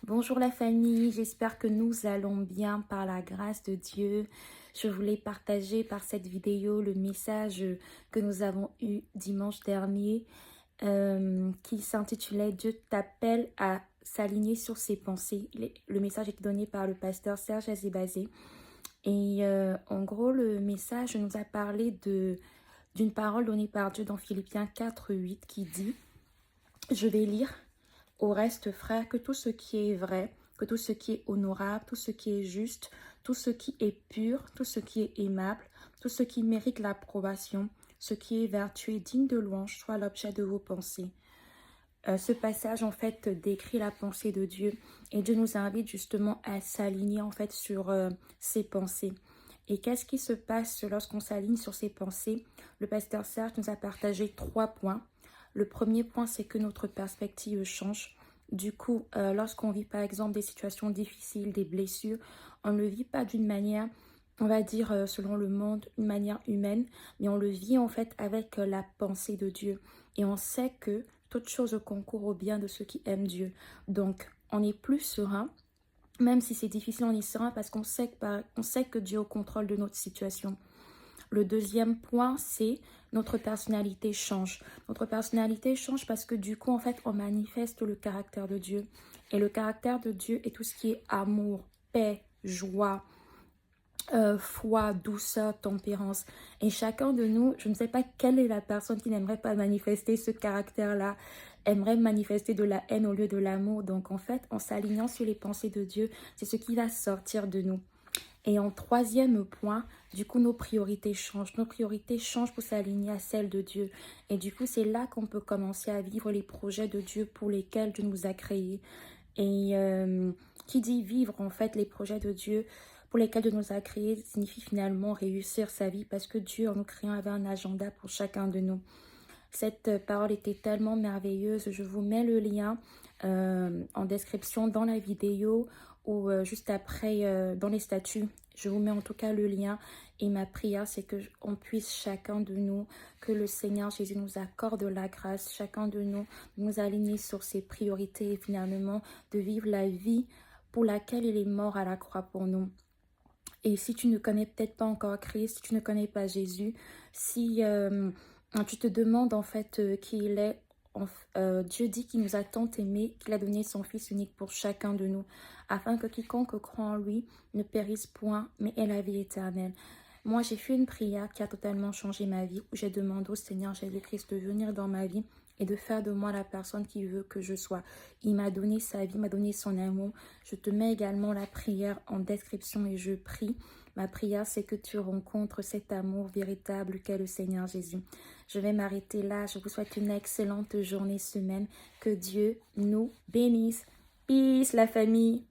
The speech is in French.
Bonjour la famille, j'espère que nous allons bien par la grâce de Dieu. Je voulais partager par cette vidéo le message que nous avons eu dimanche dernier qui s'intitulait «Dieu t'appelle à s'aligner sur ses pensées». Le message était donné par le pasteur Serge Azébazé. Et en gros, le message nous a parlé d'une parole donnée par Dieu dans Philippiens 4:8 qui dit «Je vais lire. Au reste, frères, que tout ce qui est vrai, que tout ce qui est honorable, tout ce qui est juste, tout ce qui est pur, tout ce qui est aimable, tout ce qui mérite l'approbation, ce qui est vertueux et digne de louange, soit l'objet de vos pensées. » Ce passage, en fait, décrit la pensée de Dieu. Et Dieu nous invite justement à s'aligner, en fait, sur ses pensées. Et qu'est-ce qui se passe lorsqu'on s'aligne sur ses pensées? Le pasteur Serge nous a partagé 3 points. Le premier point, c'est que notre perspective change. Du coup, lorsqu'on vit par exemple des situations difficiles, des blessures, on ne le vit pas d'une manière, on va dire selon le monde, une manière humaine, mais on le vit en fait avec la pensée de Dieu. Et on sait que toute chose concourt au bien de ceux qui aiment Dieu. Donc, on est plus serein. Même si c'est difficile, on est serein parce qu'on sait, on sait que Dieu est au contrôle de notre situation. Le deuxième point, c'est notre personnalité change. Notre personnalité change parce que du coup, en fait, on manifeste le caractère de Dieu. Et le caractère de Dieu est tout ce qui est amour, paix, joie, foi, douceur, tempérance. Et chacun de nous, je ne sais pas quelle est la personne qui n'aimerait pas manifester ce caractère-là, aimerait manifester de la haine au lieu de l'amour. Donc en fait, en s'alignant sur les pensées de Dieu, c'est ce qui va sortir de nous. Et en troisième point, du coup, nos priorités changent. Nos priorités changent pour s'aligner à celles de Dieu. Et du coup, c'est là qu'on peut commencer à vivre les projets de Dieu pour lesquels Dieu nous a créés. Et qui dit vivre, en fait, les projets de Dieu pour lesquels Dieu nous a créés signifie finalement réussir sa vie parce que Dieu, en nous créant, avait un agenda pour chacun de nous. Cette parole était tellement merveilleuse. Je vous mets le lien en description dans la vidéo ou juste après dans les statuts. Je vous mets en tout cas le lien. Et ma prière, c'est qu'on puisse chacun de nous, que le Seigneur Jésus nous accorde la grâce, chacun de nous aligner sur ses priorités et finalement de vivre la vie pour laquelle il est mort à la croix pour nous. Et si tu ne connais peut-être pas encore Christ, si tu ne connais pas Jésus, si tu te demandes en fait qui il est, Dieu dit qu'il nous a tant aimés qu'il a donné son Fils unique pour chacun de nous, afin que quiconque croit en lui ne périsse point, mais ait la vie éternelle. Moi, j'ai fait une prière qui a totalement changé ma vie, où j'ai demandé au Seigneur Jésus-Christ de venir dans ma vie et de faire de moi la personne qu'il veut que je sois. Il m'a donné sa vie, m'a donné son amour. Je te mets également la prière en description et je prie. Ma prière, c'est que tu rencontres cet amour véritable qu'est le Seigneur Jésus. Je vais m'arrêter là. Je vous souhaite une excellente journée, semaine. Que Dieu nous bénisse. Peace, la famille.